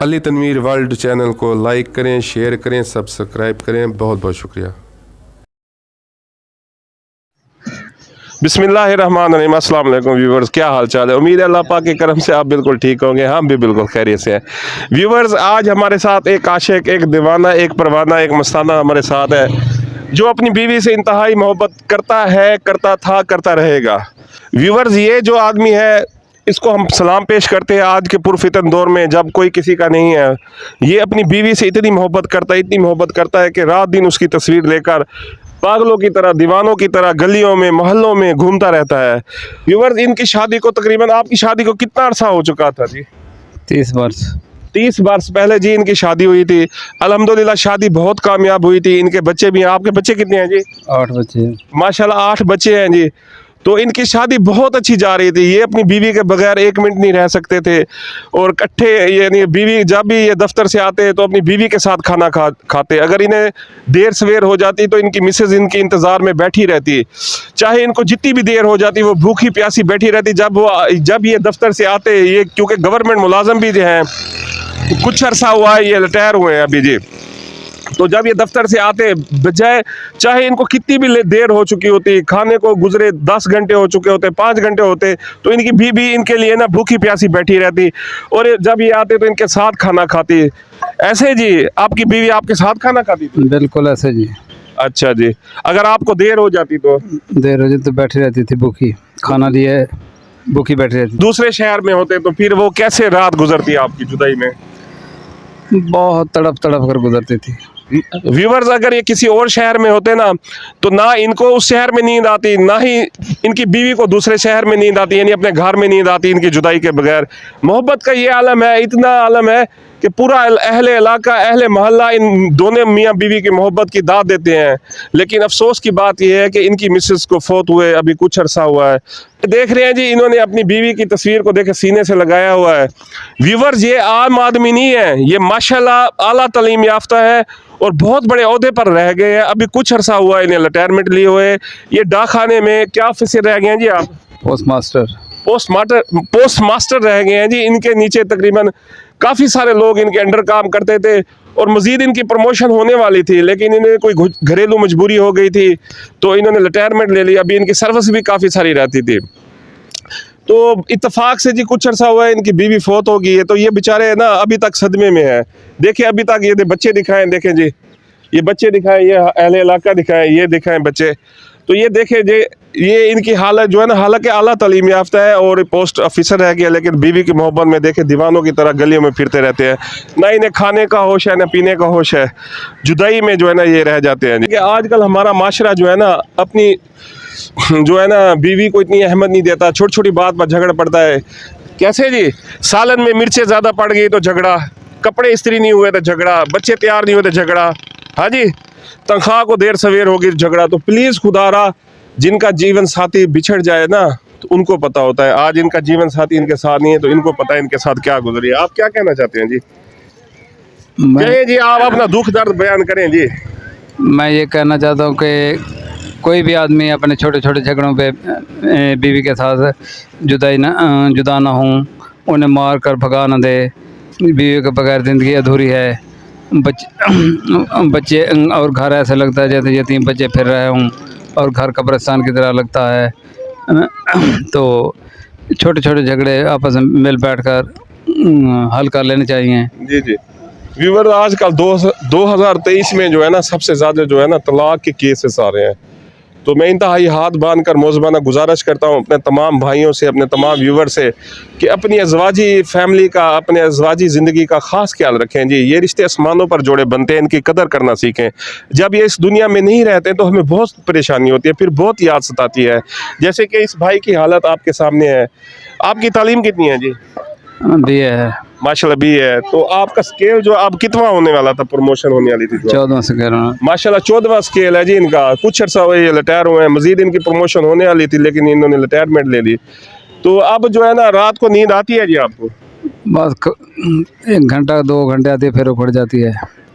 Ali Tanveer world channel को like करें, share करें, सब्सक्राइब करें। बहुत बहुत शुक्रिया। बिस्मिल्लाहिर्रहमानिर्रहीम। अस्सलाम वालेकुम व्यूवर्स, क्या हाल चाल है? उम्मीद है अल्लाह पाक के करम से आप बिल्कुल ठीक होंगे। हम भी बिल्कुल खैरियत से हैं। व्यूवर्स, आज हमारे साथ एक आशिक, एक दीवाना, एक परवाना, एक मस्ताना हमारे साथ है, जो अपनी बीवी से इंतहाई मोहब्बत करता है, करता था, करता रहेगा। व्यूवर्स, ये जो आदमी है, इसको हम सलाम पेश करते हैं आज के पुरफितन दौर में, जब कोई किसी का नहीं है। ये अपनी बीवी से इतनी मोहब्बत करता है, इतनी मोहब्बत करता है कि रात दिन उसकी तस्वीर लेकर पागलों की तरह, दीवानों की तरह गलियों में, मोहल्लों में घूमता रहता है। व्यूअर्स, इनकी शादी को तकरीबन, आपकी शादी को कितना अरसा हो चुका था जी? 30 वर्ष। 30 वर्ष पहले जी इनकी शादी हुई थी। अल्हम्दुलिल्लाह शादी बहुत कामयाब हुई थी। इनके बच्चे भी हैं। आपके बच्चे कितने हैं जी? 8 बच्चे। माशाल्लाह 8 बच्चे हैं जी। तो इनकी शादी बहुत अच्छी जा रही थी। ये अपनी बीवी के बगैर 1 मिनट नहीं रह सकते थे। और इकट्ठे, यानी बीवी जब भी ये दफ्तर से आते तो अपनी बीवी के साथ खाना खाते। अगर इन्हें देर सवेर हो जाती तो इनकी मिसेज इनके इंतज़ार में बैठी रहती। चाहे इनको जितनी भी देर हो जाती, वो भूखी प्यासी बैठी रहती। जब ये दफ्तर से आते, ये क्योंकि गवर्नमेंट मुलाजम भी हैं, कुछ अरसा हुआ है ये रिटायर हुए हैं अभी जी। तो जब ये दफ्तर से आते, बजाय चाहे इनको कितनी भी देर हो चुकी होती, खाने को गुजरे 10 घंटे हो चुके होते, 5 घंटे होते, तो इनकी बीवी इनके लिए ना भूखी प्यासी बैठी रहती। और जब ये आते तो इनके साथ खाना खाती। ऐसे जी आपकी बीवी आपके साथ खाना खाती थी? बिल्कुल ऐसे जी। अच्छा जी। अगर आपको देर हो जाती तो? देर हो जाती तो बैठी रहती थी भूखी, खाना लिए भूखी बैठी रहती। दूसरे शहर में होते तो फिर वो कैसे रात गुजरती आपकी जुदाई में? बहुत तड़प तड़प कर गुजरती थी। व्यूवर्स, अगर ये किसी और शहर में होते ना, तो ना इनको उस शहर में नींद आती, ना ही इनकी बीवी को दूसरे शहर में नींद आती, यानी अपने घर में नींद आती इनकी जुदाई के बगैर। मोहब्बत का ये आलम है, इतना आलम है कि पूरा अहले इलाका, अहले मोहल्ला इन दोनों मियाँ बीवी की मोहब्बत की दाद देते हैं। लेकिन अफसोस की बात यह है कि इनकी मिसेस को फौत हुए अभी कुछ अरसा हुआ है। देख रहे हैं जी, इन्होंने अपनी बीवी की तस्वीर को देखे सीने से लगाया हुआ है। व्यूवर्स, ये आम आदमी नहीं है, ये माशाल्लाह आला तालीम याफ्ता है और बहुत बड़े ओहदे पर रह गए हैं। अभी कुछ अरसा हुआ है इन्हें रिटायरमेंट लिए हुए। ये डाक खाने में क्या ऑफिसर रह गए हैं जी आप? पोस्ट मास्टर रह गए हैं जी। इनके नीचे तकरीबन काफ़ी सारे लोग इनके अंडर काम करते थे और मज़ीद इनकी प्रमोशन होने वाली थी, लेकिन इन्हें कोई घरेलू मजबूरी हो गई थी तो इन्होंने रिटायरमेंट ले ली। अभी इनकी सर्विस भी काफ़ी सारी रहती थी। तो इत्तेफाक से जी कुछ अरसा हुआ है इनकी बीवी फौत हो गई है। तो ये बेचारे ना अभी तक सदमे में है। देखिए अभी तक ये बच्चे दिखाएं, देखें जी, ये बच्चे दिखाएं, ये अहले इलाका दिखाएं, ये दिखाएं बच्चे। तो ये देखें जी, ये इनकी हालत जो है ना, हालांकि आला तालीम याफ्ता है और पोस्ट ऑफिसर रह गया, लेकिन बीवी की मोहब्बत में देखें दीवानों की तरह गलियों में फिरते रहते हैं। ना इन्हें खाने का होश है, ना पीने का होश है। जुदाई में जो है ना ये रह जाते हैं। कि आजकल हमारा माशरा जो है ना, अपनी जो है ना बीवी को इतनी अहमियत नहीं देता। छोटी छोटी बात पर झगड़ा पड़ता है। कैसे जी? सालन में मिर्चें ज़्यादा पड़ गई तो झगड़ा, कपड़े इस्त्री नहीं हुए तो झगड़ा, बच्चे तैयार नहीं हुए तो झगड़ा, हाँ जी, तनख्वाह को देर सवेर होगी झगड़ा। तो प्लीज़ खुदारा, जिनका जीवन साथी बिछड़ जाए ना, तो उनको पता होता है। आज इनका जीवन साथी इनके साथ नहीं है, तो इनको पता है इनके साथ क्या गुजरी है। आप क्या कहना चाहते हैं जी? कहें जी, आप अपना दुख दर्द बयान करें जी। मैं ये कहना चाहता हूँ कि कोई भी आदमी अपने छोटे छोटे झगड़ों पे बीवी के साथ जुदा ना हो, उन्हें मार कर भगा ना दे। बीवी के बगैर ज़िंदगी अधूरी है। बच्चे और घर ऐसा लगता है जैसे यतीम बच्चे फिर रहे हों, और घर कब्रिस्तान की तरह लगता है। तो छोटे छोटे झगड़े आपस में मिल बैठ कर हल कर लेने चाहिए। जी जी। व्यूवर, आजकल 2023 में जो है ना, सबसे ज़्यादा जो है ना तलाक के केसेस आ रहे हैं। तो मैं इंतहाई हाथ बांध कर मौजूदाना गुजारिश करता हूँ अपने तमाम भाइयों से, अपने तमाम व्यूवर से, कि अपनी अज़वाजी फैमिली का, अपने अज़वाजी ज़िंदगी का ख़ास ख्याल रखें जी। ये रिश्ते आसमानों पर जोड़े बनते हैं, इनकी कदर करना सीखें। जब ये इस दुनिया में नहीं रहते तो हमें बहुत परेशानी होती है, फिर बहुत याद सताती है। जैसे कि इस भाई की हालत आपके सामने है। आपकी तालीम कितनी है जी? BA है। माशाल्लाह BA है। तो आपका स्केल जो अब कितना होने वाला था, प्रमोशन होने वाली थी? 14वां स्केल। माशाल्लाह 14वां स्केल है जी इनका। कुछ अर्सा हुआ ये रिटायर हुए हैं, मजीद इनकी प्रमोशन होने वाली थी, लेकिन इन्होंने रिटायरमेंट ले ली। तो अब जो है ना, रात को नींद आती है जी आपको? बस 1 घंटा 2 घंटे आती है, फिर उखड़ जाती है।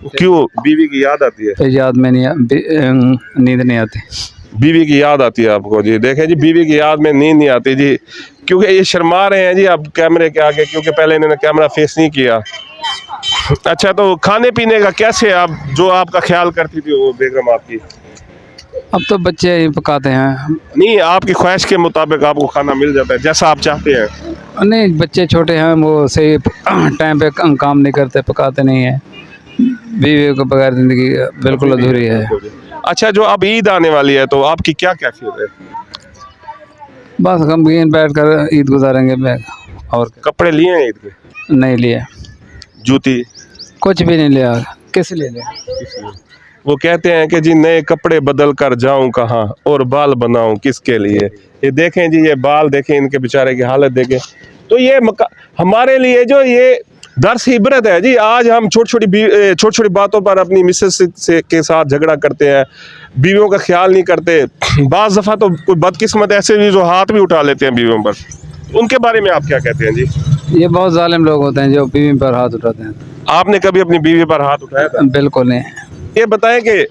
क्यों? बीवी की याद आती है? याद में नींद नहीं आती। बीवी की याद आती है आपको जी? देखें जी, बीवी की याद में नींद नहीं आती जी, क्योंकि ये शर्मा रहे हैं जी अब कैमरे के आगे, क्योंकि पहले इन्होंने कैमरा फेस नहीं किया। अच्छा, तो खाने पीने का कैसे, आप जो आपका ख्याल करती थी वो बेगम आपकी? अब तो बच्चे ही पकाते हैं। नहीं, आपकी ख्वाहिश के मुताबिक आपको खाना मिल जाता है जैसा आप चाहते हैं? नहीं, बच्चे छोटे हैं, वो सही टाइम पे काम नहीं करते, पकाते नहीं हैं। बीवी के बगैर ज़िंदगी बिल्कुल अधूरी है। अच्छा, जो अब ईद आने वाली है तो आपकी क्या कैफियत है? बस गमगीन बैठ कर ईद गुजारेंगे बैग, और कपड़े लिए हैं ईद के? नहीं लिए, जूती? कुछ भी नहीं लिया। किस लिए लिया? वो कहते हैं कि जी नए कपड़े बदल कर जाऊं कहाँ और बाल बनाऊं किसके लिए। ये देखें जी, ये बाल देखें, इनके बेचारे की हालत देखें। तो ये हमारे लिए जो ये दर्स इबरत है जी। आज हम छोटी छोटी बातों पर अपनी मिसेस से के साथ झगड़ा करते हैं, बीवियों का ख्याल नहीं करते। बाज़ दफ़ा तो कोई बदकिस्मत ऐसे भी जो हाथ भी उठा लेते हैं बीवियों पर, उनके बारे में आप क्या कहते हैं जी? ये बहुत जालिम लोग होते हैं जो बीवी पर हाथ उठाते हैं। आपने कभी अपनी बीवी पर हाथ उठाया था? बिल्कुल नहीं। ये बताएं कि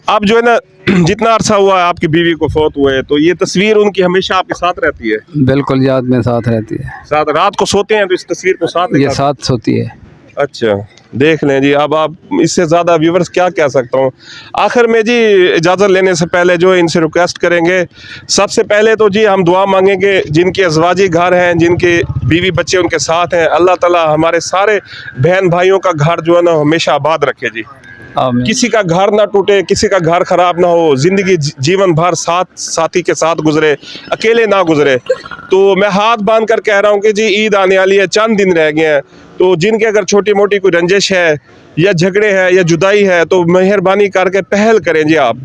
आप जो है ना, जितना अरसा हुआ है आपकी बीवी को फौत हुए, तो ये तस्वीर उनकी हमेशा आपके साथ रहती है? बिल्कुल, याद में साथ रहती है। साथ रात को सोते हैं तो इस तस्वीर को साथ ये लेकर? साथ सोती है। अच्छा, देख लें जी। अब आप इससे ज़्यादा व्यूवर्स क्या कह सकता हूँ। आखिर में जी, इजाज़त लेने से पहले जो इनसे रिक्वेस्ट करेंगे, सबसे पहले तो जी हम दुआ मांगेंगे जिनके अज़वाजी घर हैं, जिनके बीवी बच्चे उनके साथ हैं, अल्लाह ताला हमारे सारे बहन भाइयों का घर जो है ना हमेशा आबाद रखे जी। आमीन। किसी का घर ना टूटे, किसी का घर खराब ना हो, जिंदगी जीवन भर साथी के साथ गुजरे, अकेले ना गुजरे। तो मैं हाथ बांध कर कह रहा हूँ कि जी ईद आने वाली है, चंद दिन रह गए हैं, तो जिनके अगर छोटी मोटी कोई रंजिश है या झगड़े हैं या जुदाई है तो मेहरबानी करके पहल करें जी आप,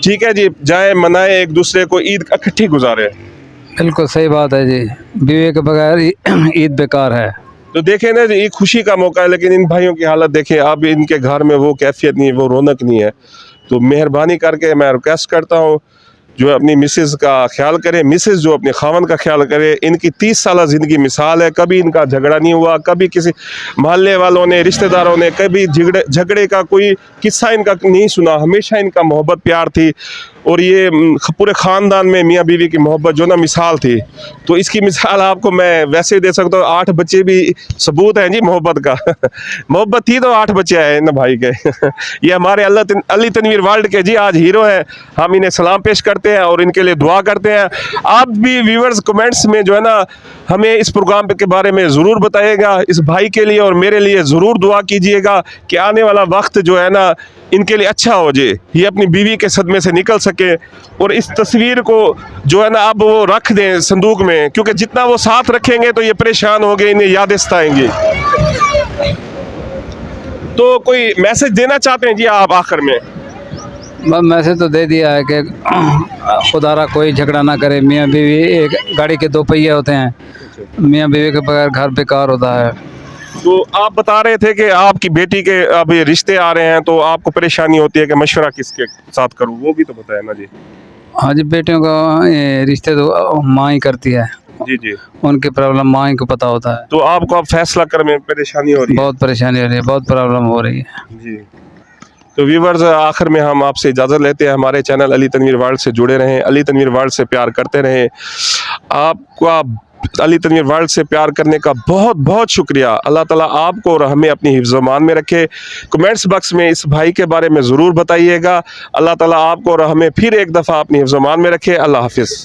ठीक है जी, जाए मनाए एक दूसरे को, ईद इकट्ठी गुजारे। बिल्कुल सही बात है जी, बीवी के बगैर ईद बेकार है। तो देखें ना, ये खुशी का मौका है, लेकिन इन भाइयों की हालत देखें। अब इनके घर में वो कैफियत नहीं है, वो रौनक नहीं है। तो मेहरबानी करके मैं रिक्वेस्ट करता हूँ, जो अपनी मिसेस का ख्याल करे, मिसेस जो अपने खावन का ख्याल करे। इनकी 30 साल ज़िंदगी मिसाल है, कभी इनका झगड़ा नहीं हुआ, कभी किसी मोहल्ले वालों ने, रिश्तेदारों ने कभी झगड़े का कोई किस्सा इनका नहीं सुना। हमेशा इनका मोहब्बत प्यार थी, और ये पूरे ख़ानदान में मियाँ बीवी की मोहब्बत जो ना मिसाल थी। तो इसकी मिसाल आपको मैं वैसे दे सकता हूँ। 8 बच्चे भी सबूत हैं जी मोहब्बत का। मोहब्बत थी तो 8 बच्चे आए ना भाई के। ये हमारे अली तनवीर वर्ल्ड के जी आज हीरो हैं। हम इन्हें सलाम पेश करते हैं और इनके लिए दुआ करते हैं। आप भी व्यूवर्स कमेंट्स में जो है ना हमें इस प्रोग्राम के बारे में ज़रूर बताइएगा। इस भाई के लिए और मेरे लिए ज़रूर दुआ कीजिएगा कि आने वाला वक्त जो है ना इनके लिए अच्छा हो जाए, ये अपनी बीवी के सदमे से निकल सके। और इस तस्वीर को जो है ना अब वो रख दें संदूक में, क्योंकि जितना वो साथ रखेंगे तो ये परेशान हो गए, इन्हें यादें सताएंगी। तो कोई मैसेज देना चाहते हैं जी आप आखिर में? बस मैसेज तो दे दिया है कि खुदारा कोई झगड़ा ना करे। मियाँ बीवी एक गाड़ी के 2 पहिए होते हैं, मियाँ बीवी के बगैर घर बेकार होता है। तो आप बता रहे थे कि आपकी बेटी के अब ये रिश्ते आ रहे हैं, तो आपको परेशानी होती है कि मशवरा किसके साथ करूं, वो भी तो बताया ना जी। हाँ जी, बेटियों का ये रिश्ते तो माँ ही करती है, जी जी, उनकी प्रॉब्लम माँ ही को पता होता है। तो आपको अब फैसला करने में परेशानी हो रही है? बहुत परेशानी हो रही है, बहुत प्रॉब्लम हो रही है जी। तो व्यूवर्स, आखिर में हम आपसे इजाज़त लेते हैं। हमारे चैनल अली तनवीर वर्ल्ड से जुड़े रहें, अली तनवीर वर्ल्ड से प्यार करते रहें। आपका अली तनवीर वर्ल्ड से प्यार करने का बहुत बहुत शुक्रिया। अल्लाह ताला आपको और हमें अपनी हिफ्ज़-ओ-मान में रखे। कमेंट्स बॉक्स में इस भाई के बारे में ज़रूर बताइएगा। अल्लाह ताला आपको और हमें फिर एक दफ़ा अपनी हिफ्ज़-ओ-मान में रखे। अल्लाह हाफिज़।